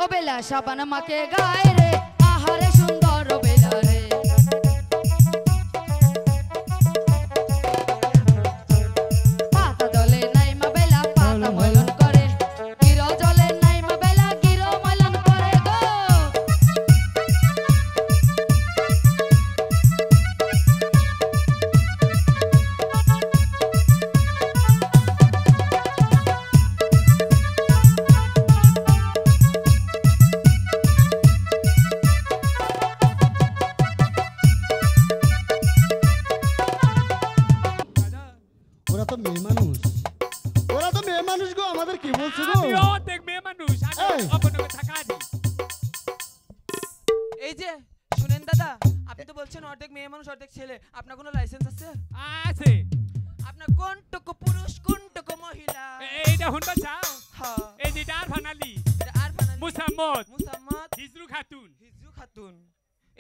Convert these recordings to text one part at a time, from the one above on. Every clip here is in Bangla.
ও বেলা সাবান মাকে গায়ে রে আহারে সুন্দর ও বেলা রে পাতা জলে নাই মা বেলা পাতা ময়লন করে গিরো জলে নাই মা বেলা গিরো ময়লন করে গো ছেলে আপনার কোনো লাইসেন্স আছে? আছে। আপনার কোনটুকু পুরুষ কোনটুকু মহিলা? এইটা হুনবা চাও? হ্যাঁ। এই যে আরফান আলী। আরফান আলী। মুসাম্মদ। মুসাম্মদ। হিজরু খাতুন। হিজরু খাতুন।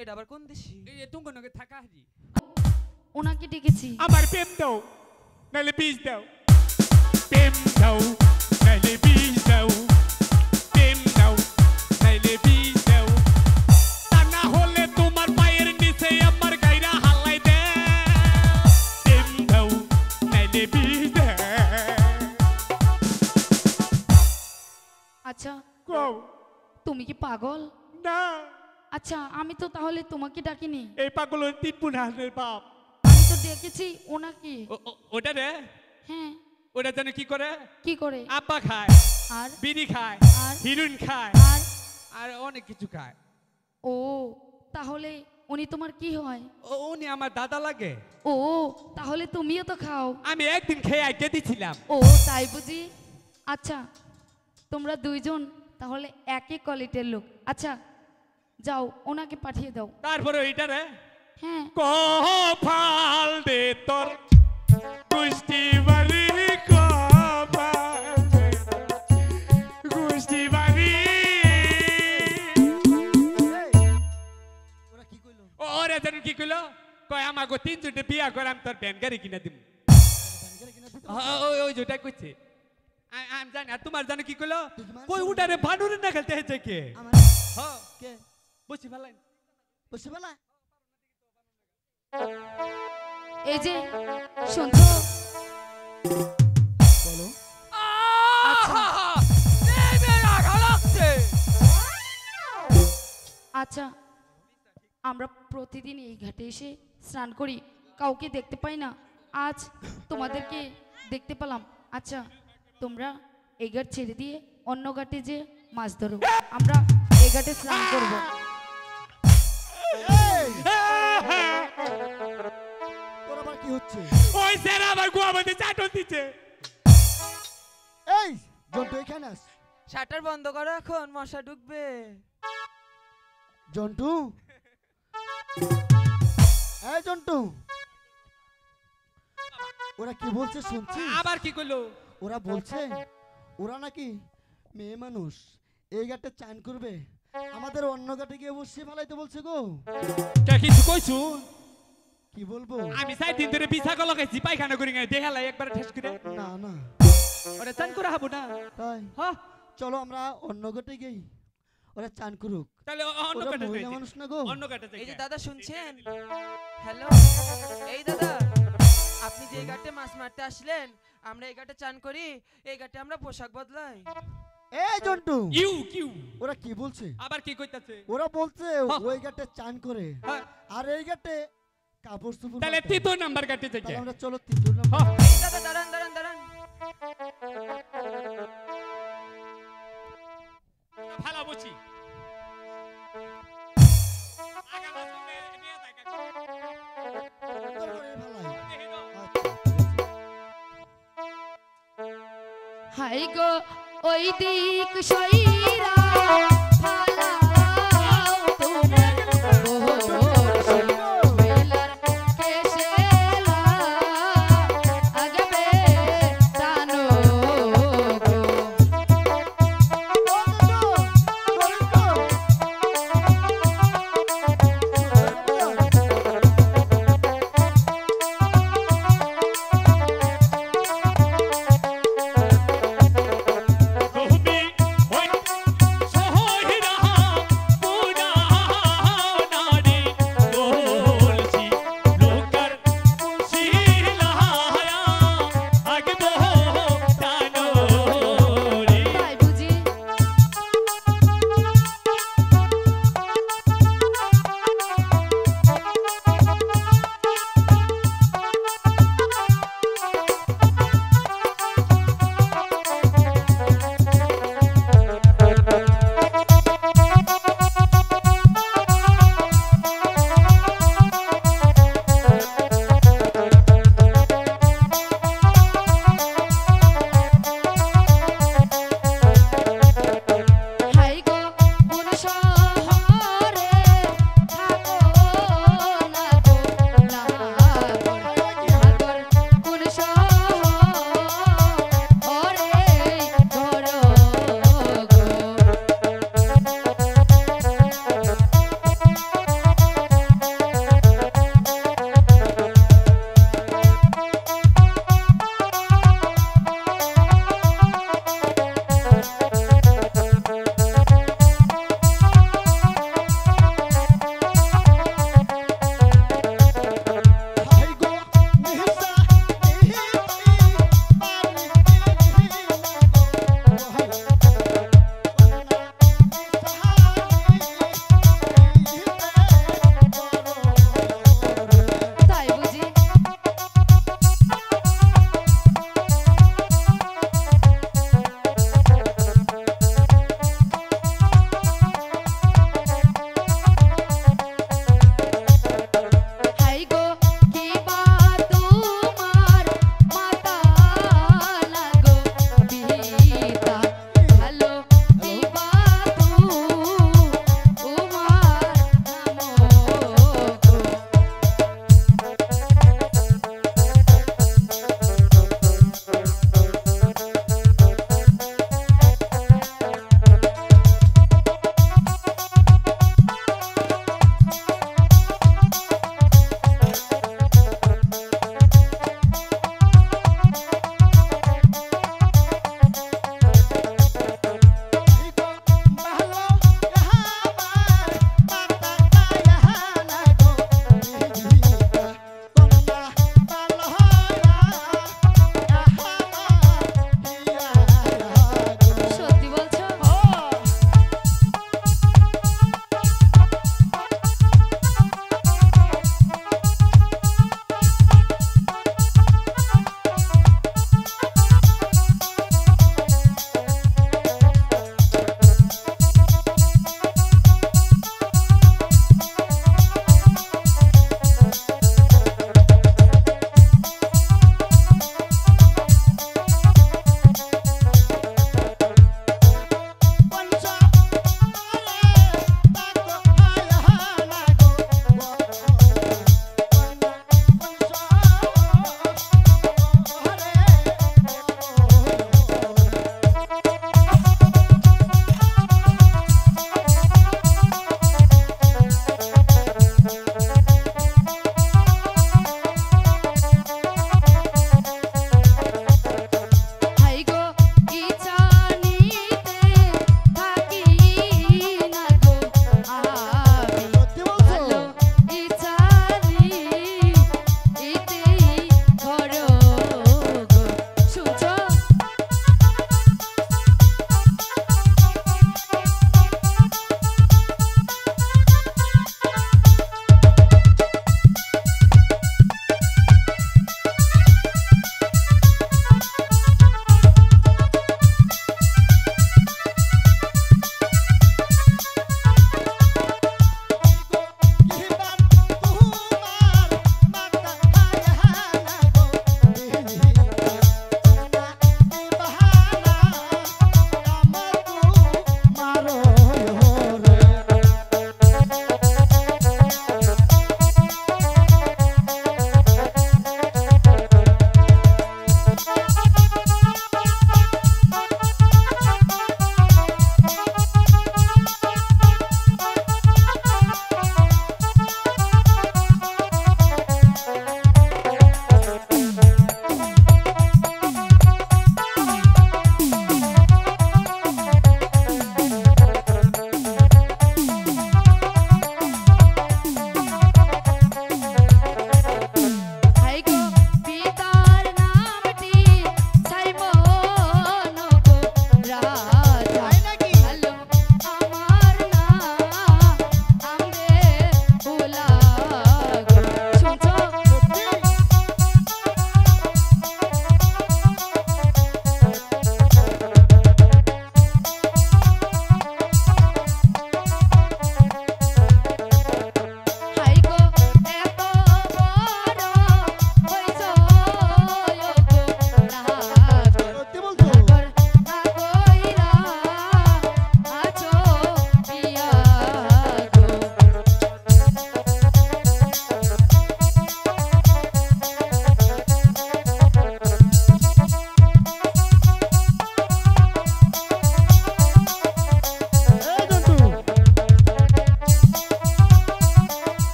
এটা আবার কোন দেশি? এই তুঙ্গনকে থাকা হাজি। ওনাকে ডেকেছি। আমার প্রেম দাও নালে বীজ দাও। প্রেম দাও নালে বীজ দাও। প্রেম দাও নালে বীজ দাও। তা না হলে তোমার পায়ের নিচে আমার গায়রা হালাই দে। প্রেম দাও নালে বীজ দাও। আচ্ছা কও তুমি কি পাগল? না। আচ্ছা আমি তো তাহলে তোমাকে ডাকিনি। এই পাগলের তিন পুনাহের বাপ। আমি তো ডেকেছি ওনাকে। ওটা রে? হ্যাঁ। ওটা জানো কি করে? কি করে? আব্বা খায় আর বিড়ি খায় আর হিরোইন খায় আর আর অনেক কিছু খায়। ও তাহলে উনি তোমার কি হয়? উনি আমার দাদা লাগে। ও তাহলে তুমিও তো খাও। আমি একদিন খেয়ে আইতে দিছিলাম। ও তাই বুঝি? আচ্ছা তোমরা দুইজন তাহলে একই কোয়ালিটির লোক। আচ্ছা যাও ওনাকে পাঠিয়ে দাও। তারপরে ওইটা রে? হ্যাঁ। কপাল দে তোর গুষ্টি বাড়ি কপাল দে গুষ্টি বাড়ি। ওরা কি কইলো? ওরে জানো কি কইলো? কয় আমাকে 3 জুটে বিয়া করাম তোর ভ্যান গাড়ি কিনা দিম। ওই যেটা কইছে আমি জানি। আর তোমার জানো কি কইলো? কই উডারে বানুরে না খেলতে হচ্ছে কে? হ্যাঁ কে? বসি ভালাই বসে বলা। এই যে শুনছো? বলো। আচ্ছা আমরা প্রতিদিন এই ঘাটে এসে স্নান করি, কাউকে দেখতে পাই না। আজ তোমাদেরকে দেখতে পেলাম। আচ্ছা তোমরা এই ঘাট ছেড়ে দিয়ে অন্য ঘাটে যে মাছ ধরো, আমরা এই ঘাটে স্নান করব। তোর আবার কি হচ্ছে? ওই সেরা আমার গোয়া মধ্যে চাটন দিচ্ছে। এই জন্টু এখানে আস। শাটার বন্ধ করো এখন মশা ঢুকবে। জন্টু এই জন্টু ওরা কি বলছে শুনছিস? আবার কি কইলো? ওরা বলছে ওরা নাকি মেয়ে মানুষ এই ঘাটে চান করবে, আমাদের অন্য ঘাটে গিয়ে বসে ফেলাইতে বলছে গো। কে কিছু কইছু? কি বলবো? আমি 4 দিন ধরে বিছা গলা খাইছি, পায়খানা করি নাই, দেখালাই একবার ঠেস করে। না না ওরে চান করে হাবো না। তাই হ্যাঁ চলো আমরা অন্য ঘাটে গই, ওরা চান করুক। তাহলে অন্য ওরা কাটে মহিলা যাই। মানুষ না গো। অন্য কাটে যাই। এই যে দাদা শুনছেন? হ্যালো এই দাদা, আপনি যে এই ঘাটে মাছ মারতে আসলেন, আমরা এই ঘাটে চান করি, এই ঘাটে আমরা পোশাক বদলাই। এই জন্টু ইউ কিউ ওরা কি বলছে? আবার কি কইতাছে? ওরা বলছে ওই ঘাটে চান করে আর এই ঘাটে কাপড় চোপড়। তাহলে তিতো নাম্বার কাটে যাই। তাহলে আমরা চলো তিতুর নাম্বার। এই দাদা দাঁড়ান দাঁড়ান দাঁড়ান। ভালো বসি। আগা মাছ নিয়ে যাই কাকা। হাই গো ওই দিক সইরা ফালাও তোমার বহর বেলার কেশেলা আগবে জানো গো। তুমি ওই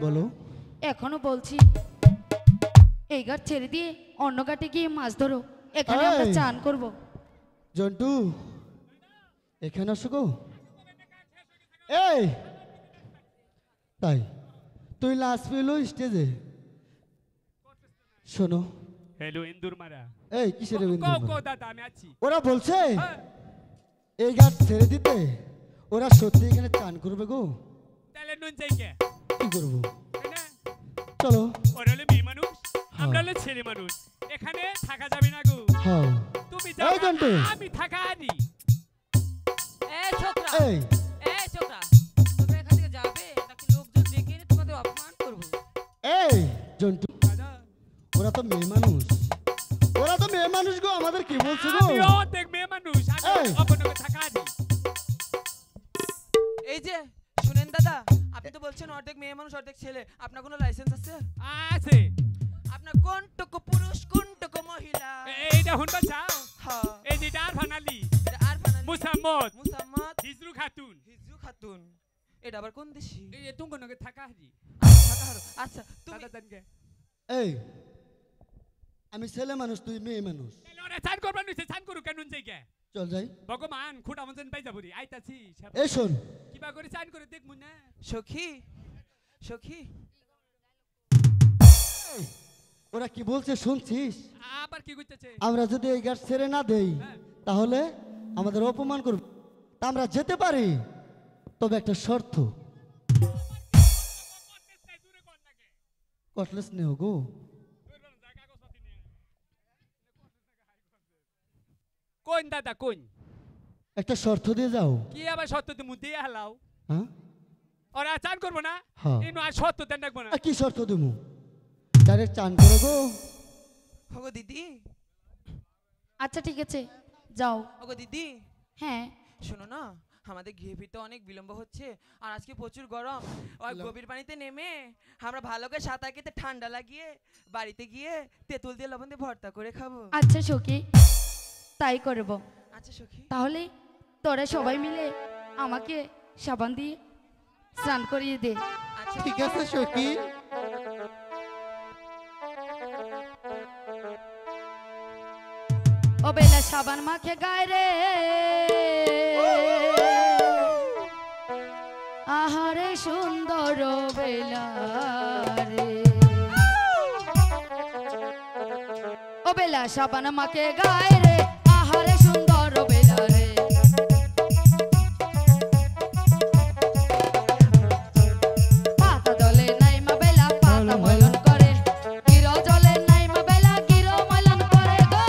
বলো। এখনো বলছি এই ঘাট ছেড়ে দিয়ে অন্য ঘাটে গিয়ে মাছ ধরো, এখানে আমরা এই। চান করব। জন্টু এখানে আসো গো। এই তাই তুই লাস্ট পেলো স্টেজে। শোনো হ্যালো ইন্দুর মারা। এই কিসের কো রবীন্দ্র কো দাদা আমি আছি। ওরা বলছে হ্যাঁ, এই ঘাট ছেড়ে দিতে, ওরা সত্যি এখানে চান করবে গো। তাহলে নুন চাই কে? কি করবো, তাই না? চলো। ওরা হলো মেয়ে মানুষ, আমরা হ্যাঁ। হলো ছেলে মানুষ, এখানে থাকা যাবে না গো। হ্যাঁ তুমি এই যাও, জন্টু। আমি থাকা আনি। এ ছোকরা, এই এ ছোকরা, তোমরা এখান থেকে যাবে নাকি লোকজন ডেকে এনে তোমাদের অপমান করবো? এই জন্টু, দাদা ওরা তো মেয়ে মানুষ, ওরা তো মেয়ে মানুষ গো, আমাদের কি বলছে গো। আমি অর্ধেক মেয়ে মানুষ, আমি এই। অপনকে থাকা আনি। এই যে শুনেন দাদা, আপনি তো বলছেন অর্ধেক মেয়ে মানুষ অর্ধেক ছেলে, আপনার কোনো লাইসেন্স আছে? আছে। আপনার কোনটুকু পুরুষ কোনটুকু মহিলা? এইটা হুনবা চাও? হ্যাঁ, এই যেটা আরফান আলী, এটা আরফান আলী, মুসাম্মদ, মুসাম্মদ, হিজরু খাতুন, হিজু খাতুন। এটা আবার কোন দেশি? এই তুঙ্গনকে থাকা আনি। ঢাকা হারো। আচ্ছা তুমি দাদা জানকে এই আমি ছেলে মানুষ, তুই মেয়ে মানুষ, তাহলে ওরা চান করবা নিছে, চান করু কেন যাই কে? চল যাই। ভগবান খুঁটা মন পাই যাবরি আইতাছি। এই শোন, কিবা করে চান করে দেখমু না। সখী, সখী, এই, ওরা কি বলছে শুনছিস? আবার কি কইতেছে? আমরা যদি এই ঘাট ছেড়ে না দেই হ্যাঁ। তাহলে আমাদের অপমান করবে। তা আমরা যেতে পারি, তবে একটা শর্ত। কটলেস নেহ গো। কোন দাদা কোন? একটা শর্ত দিয়ে যাও। কি আবার সত্য তুমি দিয়ে হালাও? হ্যাঁ ওরা চান করবো না? হ্যাঁ। ইনো আর সত্য দেন রাখবো না। আর কি শর্ত দেবো? ডাইরেক্ট চান করো গো। ওগো দিদি, আচ্ছা ঠিক আছে, যাও। ওগো দিদি, হ্যাঁ শোনো না, আমাদের গৃহে ফিরতে অনেক বিলম্ব হচ্ছে, আর আজকে প্রচুর গরম। ওই গভীর পানিতে নেমে আমরা ভালো করে সাঁতার কেটে ঠান্ডা লাগিয়ে বাড়িতে গিয়ে তেঁতুল দিয়ে লবণ দিয়ে ভর্তা করে খাবো। আচ্ছা সখী, তাই করব। আচ্ছা সখী, তাহলে তোরা সবাই মিলে আমাকে সাবান দিয়ে স্নান করিয়ে দে। আচ্ছা ঠিক আছে সখী। ও বেলা সাবান মাখে গায় রে, আহারে সুন্দর বেলা রে। ও বেলা সাবান মাখে গায় রে, আহারে সুন্দর বেলা রে। পাতা দলে নাইমা বেলা পাতা ময়লন করে, গিরো জলে নাইমা বেলা গিরো ময়লন করে গো।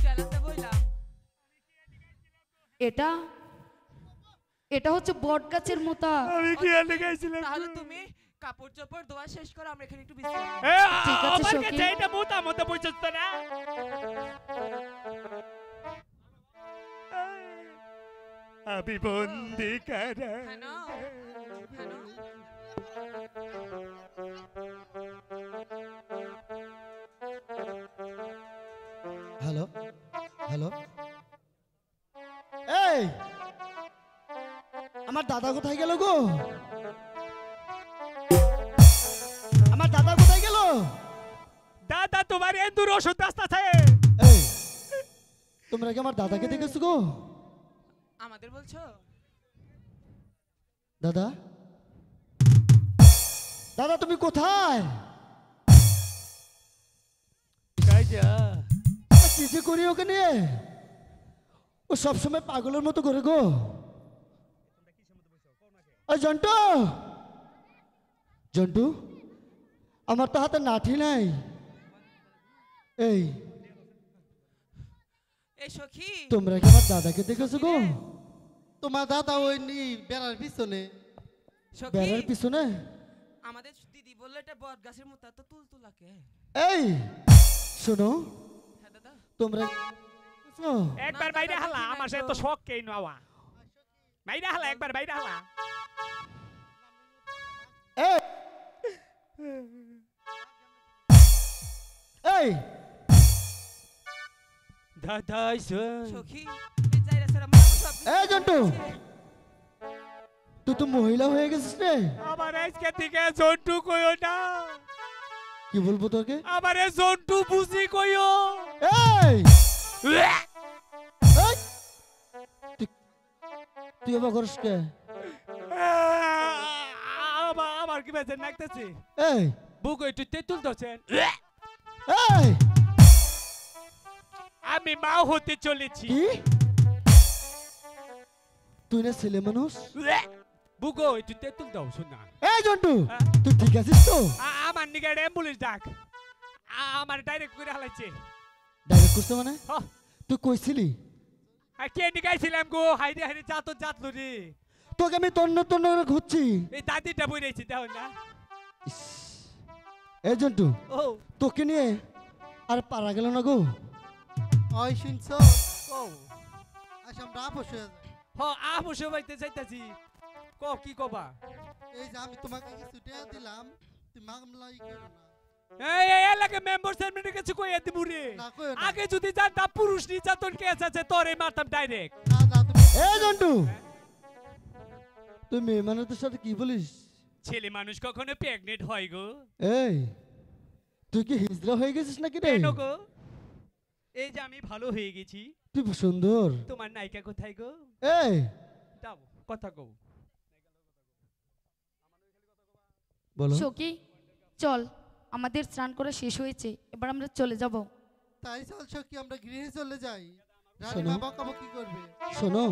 চালাতে বইলাম। এটা এটা হচ্ছে বট গাছের মোতা। আমি কি এনে গাইছিলাম তাহলে তুমি কাপড় চোপড় ধোয়া শেষ করো, আমরা এখানে একটু বিশ্রাম নিই। ঠিক আছে, আমার সখী। কাছে এটা মোটা মোটা বুঝছ না আমি বন্দি কারা হ্যাঁ না? হ্যাঁ না? হ্যালো হ্যালো, এই আমার দাদা কোথায় গেল গো? আমার দাদা কোথায় গেল? দাদা তোমার এন্দুর ওষুধ আসতেছে এই তোমরা কি আমার দাদাকে দেখেছো গো? আমাদের বলছো? দাদা, দাদা তুমি কোথায়? কি যে করি ওকে নিয়ে? ও সবসময় পাগলের মতো করে গো। ওই জন্টু, জন্টু আমার তো হাতে লাঠি নাই। এই এই সখী, তোমরা কি আমার দাদাকে দেখেছো গো? তোমার দাদা ওই নি বেড়ার পিছনে। সখী, বেড়ার পিছনে? আমাদের দিদি বললো এটা বট গাছের মতো, তো তুলতুলাকে। এই শোনো, হ্যাঁ দাদা। তোমরা দেখেছো? একবার বাইরে হালা আমার সাথে তো শখ কেন আওয়া বাইরে হালা একবার বাইরে হালা এই এই দাদা সখী, এই জায়গা ছাড়া মানুষ সব কিছু এই জন্টু, আছে। তুই তো মহিলা হয়ে গেছিস রে। আমার আজকে থেকে জন্টু কইও না কি বলবো তোকে? আমার জন্টু বুঝি কইও এই এই! তুই আবার করিস কে? আমার কি বেজে নাকতেছি এই বুক একটু তেঁতুল ধরছেন এই আমি মা হতে চলেছি কি? তুই না ছেলে মানুষ? বুগো একটু তেঁতুল দাও শোনা এই জন্টু, তুই ঠিক আছিস তো? আমার নিগে অ্যাম্বুলেন্স ডাক আমার ডাইরেক্ট করে হালাইছে ডাইরেক্ট করছে মানে? হ তুই কইছিলি? আর কে নিগাইছিলাম গো হাইরে হাইরে যাতলো রে তোকে আমি তন্ন তন্ন করে খুঁজছি। এই দাদিটা বই রয়েছে দেখো না ইস, এই জন্টু ও তোকে নিয়ে আর পারা গেল না গো। ওই শুনছো? ও আজ আমরা আপোষ হয়ে যাই। হ আমসে বাইতে যাইতাছি ক কি কবা এই যে আমি তোমাকে কিছু টাকা দিলাম, তুমি মামলা ই করো না। এই এলাকা মেম্বার সাহেবের কাছে কইয়া দিবু রে না কইও না। আগে যদি জানতাম পুরুষ নির্যাতন কেস আছে তোরে মারতাম ডাইরেক্ট না না তুমি এই জন্টু, তুই মেয়ে মানুষের সাথে কি বলিস? ছেলে মানুষ কখনো প্রেগনেন্ট হয় গো এই তুই কি হিজড়া হয়ে গেছিস নাকি রে? কেন গো এই যে আমি ভালো হয়ে গেছি তুই সুন্দর। তোমার নায়িকা কোথায় গো এই দাও কথা কও বলো। সখী চল, আমাদের স্নান করা শেষ হয়েছে, এবার আমরা চলে যাব। তাই চলছো কি আমরা গৃহে চলে যাই? শোনো। রানীমা বকাবকি করবে। শোনো,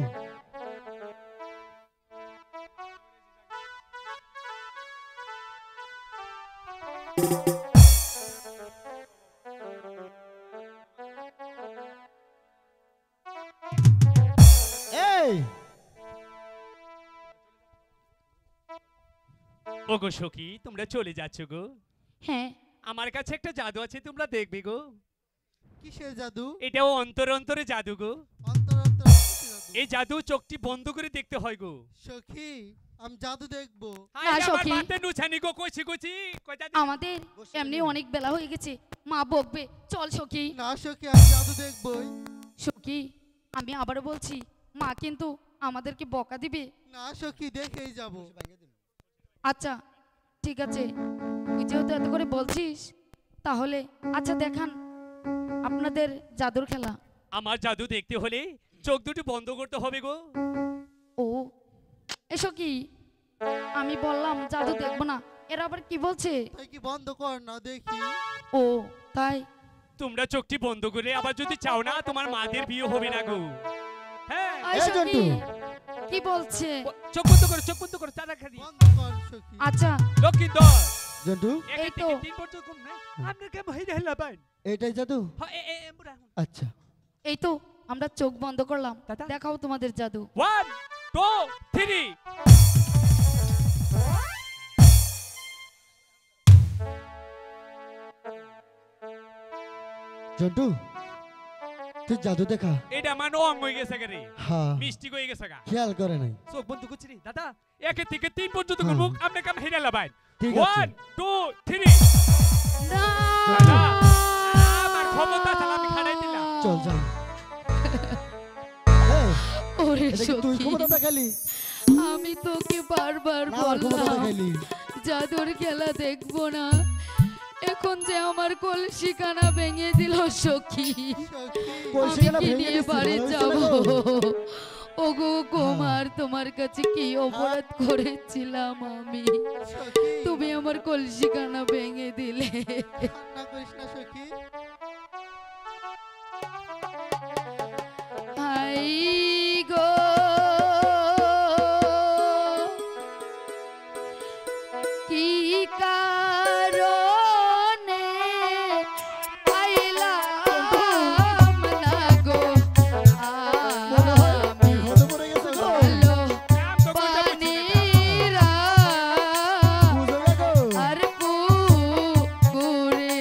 এই ওগো সখী তোমরা চলে যাচ্ছ গো হ্যাঁ, আমার কাছে একটা জাদু আছে তোমরা দেখবে গো কিসের জাদু? এটাও অন্তরে জাদু গো অন্তর অন্তর কিসের জাদু? এই জাদু চোখটি বন্ধ করে দেখতে হয় গো সখী আমি জাদু দেখবো। আয় না, আমার সখী। বাতে নুছানি গো কইছি কই জানি আমাদের এমনি অনেক বেলা হয়ে গেছে, মা বকবে। চল সখী। না সখী আমি জাদু দেখবই। সখী আমি আবারও বলছি, মা কিন্তু আমাদেরকে বকা দিবে। না সখী দেখেই যাব। আচ্ছা ঠিক আছে, তুই যেহেতু এত করে বলছিস, তাহলে আচ্ছা দেখান আপনাদের জাদুর খেলা। আমার জাদু দেখতে হলে চোখ দুটো বন্ধ করতে হবে গো ও এসো কি, আমি বললাম জাদু দেখবো না, এরা আবার কি বলছে? তাই কি বন্ধ কর না দেখি। ও তাই? তোমরা চোখটি বন্ধ করে আবার যদি চাও না তোমার মাদের বিয়ে হবে না গো হ্যাঁ এসো জন্টু। কি, কি বলছে? চোখ বন্ধ করো তাড়াতাড়ি বন্ধ কর সখী। আচ্ছা লক্ষ্মী দশ জন্টু এই তো। তিন পর্যন্ত কম না আপনার কেমন হইলে হেলাবেন এইটাই জাদু? হ্যাঁ এ এ বুড়া আচ্ছা এই তো আমরা চোখ বন্ধ করলাম, দাদা। দেখাও তোমাদের জাদু। 1 2 3 জন্টু তুই জাদু দেখা। এটা মানে অঙ্গ হয়ে গেছে রে, হ্যাঁ মিষ্টি হয়ে গেছে গা। খেয়াল করে নাই। চোখ বন্ধ করছি রে দাদা, 1 থেকে 3 পর্যন্ত হ্যাঁ। করব, আপনি কাম হেরা লাবাই। ঠিক আছে। 1 2 3 না! দাদা, আমার ক্ষমতা চালা আমি খাড়াই দিলাম। চল যাই। এই, ওরে এটা কি তুই সখী, ক্ষমতা দেখালি আমি তোকে বারবার না আমার ক্ষমতা বললাম দেখাইলি? জাদুর খেলা দেখবো না, এখন যে আমার কলসি কানা ভেঙে দিল সখী, কলসি আমি কানা কি ভেঙে নিয়ে দিছে, বাড়ি ভালো যাব? হয়েছে না ওগো কুমার, তোমার কাছে কি অপরাধ করেছিলাম আমি? তুমি আমার কলসি কানা ভেঙে দিলে। কান্না করিস না সখী। হাই গো কি কারণে পাইলাম না গো আমি হতে পড়ে গেছে গো। ভালো কাম তো করতে বলছি না। পানিরা বুঝো না গো। আর পুকুরে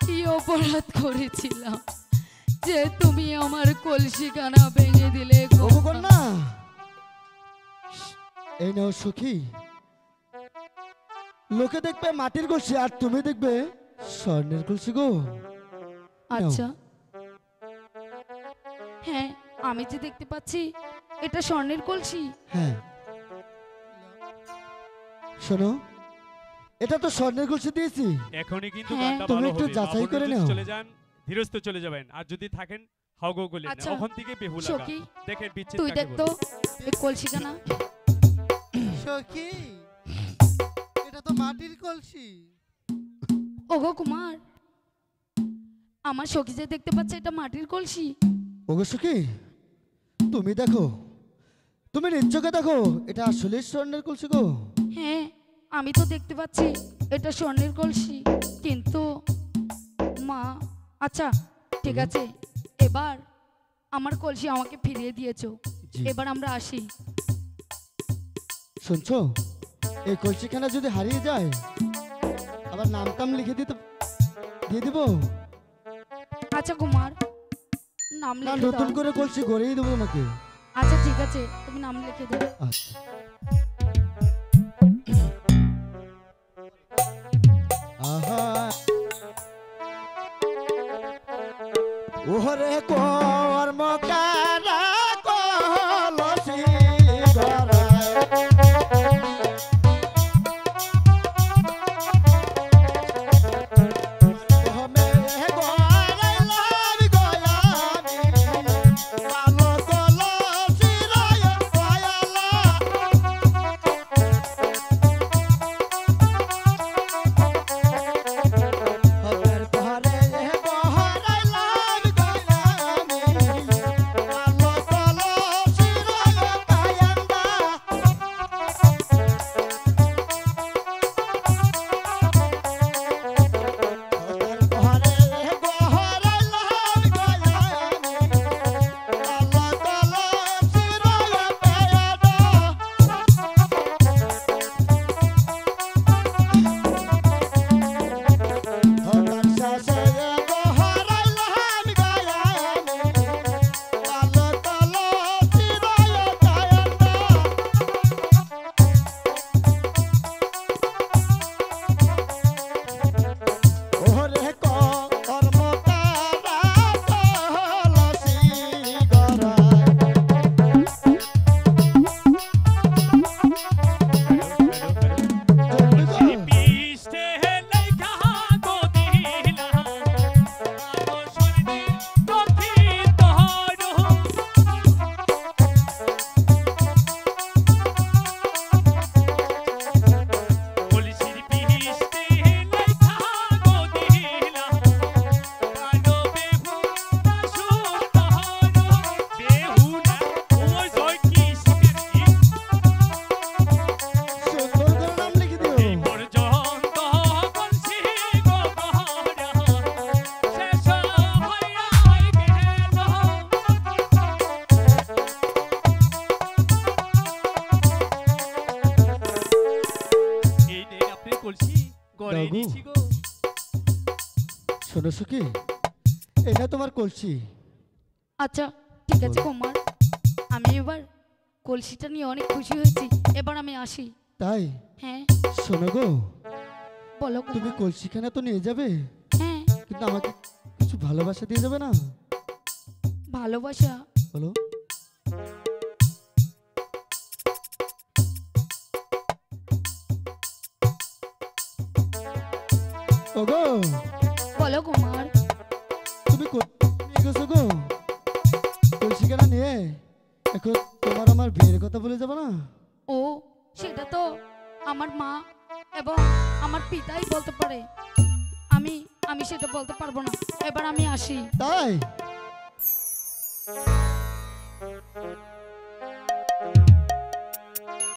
কি অপরাধ করেছিলাম যে তুমি আমার কলসিখানা ভেঙে দিলে গো ওগো কন্যা, এই নাও সখী, লোকে দেখবে মাটির কলসি আর তুমি দেখবে স্বর্ণের কলসি গো। আচ্ছা, হ্যাঁ আমি যে দেখতে পাচ্ছি এটা স্বর্ণের কলসি। হ্যাঁ শোনো, এটা তো স্বর্ণের কলসি দিয়েছি। এখনই কিন্তু হ্যাঁ। গানটা তুমি ভালো একটু হবে। যাচাই আপনারা করে যদি নাও। চলে যান ধীরস্থ চলে যাবেন, আর যদি থাকেন হাগো গলে আচ্ছা, ওখান থেকে বেহুলা সখী, দেখেন বিচ্ছেদ তুই কাকে দেখ তো বলে। এই কলসিখানা। সখী, এটা তো মাটির কলসি। ওগো কুমার, আমার সখী যে দেখতে পাচ্ছে এটা মাটির কলসি। ওগো সখী, তুমি দেখো, তুমি নিজ চোখে দেখো, এটা আসলে স্বর্ণের কলসি গো। হ্যাঁ আমি তো দেখতে পাচ্ছি এটা স্বর্ণের কলসি, কিন্তু মা, আচ্ছা ঠিক আছে, এবার আমার কলসি আমাকে ফিরিয়ে দিয়েছো, জি। এবার আমরা আসি। শুনছো, এই কলসিখানা যদি হারিয়ে যায় আবার নাম টাম লিখে দিয়ে দিব আচ্ছা কুমার, নাম না, লিখে নতুন দাও। করে কলসি গড়েই দেবো তোমাকে। আচ্ছা ঠিক আছে, তুমি নাম লিখে দাও। আচ্ছা। আহা, ওহরে কর্ম কারা কলসি গড়ায়। ওহমে গড়াইলাম গয়ামি, কালো কলসি রায় গয়ালা। হবের পরে গড়াইলাম গয়ামি, কালো কলসি রায় কায়ান্দা। হবের পরে গড়াইলাম গয়ামি, কালো কলসি রায় কায়ান্দা। হঠাৎ শ্বাসে গহরাইলাম গায়ামি, কালো কালো চিরায় কায়ান্দা। ওরে কর্ম কারা কলসি গড়ায়। পিষ্টে লেখা গদিলা আলো স্বর্ণে দক্ষিণ বহর। কলসির পিষ্টে লেখা গদিলা আলো বেহুলা সুন্দর। বেহুলা ওই জয় কি শিখেছি সুন্দর করে নাম লিখে দিও। এই পর্যন্ত কলসি গহরা শেষ হইয়া গেল। এই নে আপনার কলসি গড়ে দাগু। নিয়েছি গো। শোনো সখী, এটা তোমার কলসি। আচ্ছা ঠিক আছে কুমার, আমি এবার কলসিটা নিয়ে অনেক খুশি হয়েছি, এবার আমি আসি। তাই হ্যাঁ শোনো গো, বলো তুমি কুমার। কলসিখানা তো নিয়ে যাবে, হ্যাঁ, কিন্তু আমাকে কিছু ভালোবাসা দিয়ে যাবে না? ভালোবাসা? বলো। ওগো, বলো কুমার। তুমি নিয়ে গেছো গো কলসিখানা নিয়ে, এখন তোমার আমার বিয়ের কথা বলে যাবে না? ও সেটা তো আমার মা এবং আমার পিতাই বলতে পারে, আমি আমি সেটা বলতে পারবো না, এবার আমি আসি। তাই